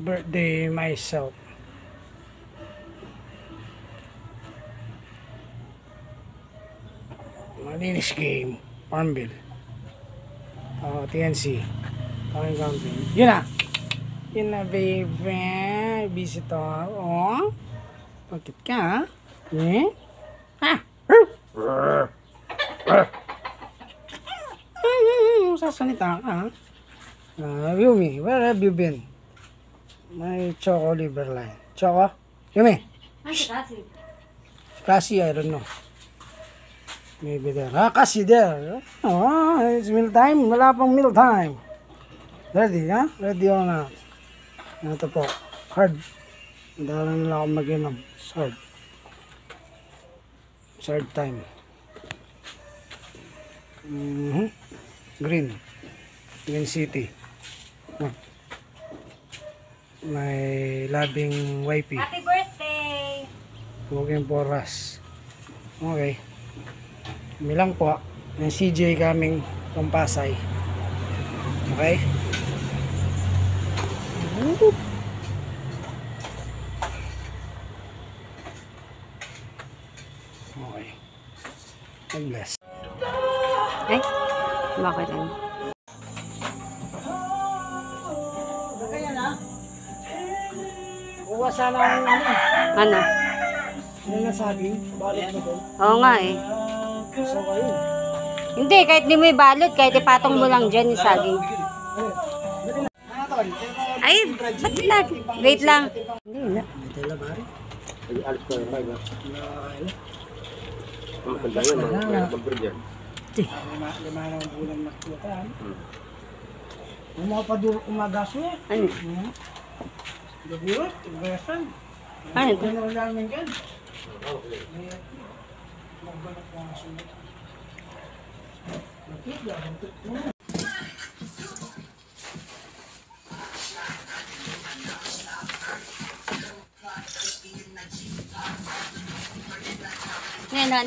birthday myself. Malinis game. Farmville. TNC. Talking County. Yun na! Yun na, baby. Visitor. Oh. Bakit ka, ha? Eh? Ha? Sasalita ka, ha? Yumi, where have you been? My Choco liver line. Choco? Yumi? Kasi, I don't know. Maybe there. Kasi there. Oh, it's meal time. Wala pang meal time. Ready, ha? Ready o na? Ito po. Hard. Madalang nila ako mag-inom. Hard. Hard time. Green. Green City. May labing wifey. Happy birthday! Looking for us. Okay. Kami lang po. May CJ kaming Pampasay. Okay? Okay. God bless. Ay, bakit ano? Ganyan ha? Kuha sana ang ano. Ano? Ano nasabi? Balot mo doon. Oo nga eh. So kayo. Hindi, kahit di mo ibalot, kahit ipatong mo lang dyan yung saging. Ay, ba't lag? Wait lang. Hindi na. Ito lang bari. Alis ko yung bag. Maganda yun, mag-breed yan. Lima na ang bulan na kutan. Yung mga padurok umagaso eh. Ano? Dagurot, besan. Ano ito? Ano lang namin yan? Magbanat na ang sunod. Nakita, hantot mo. Ngayon,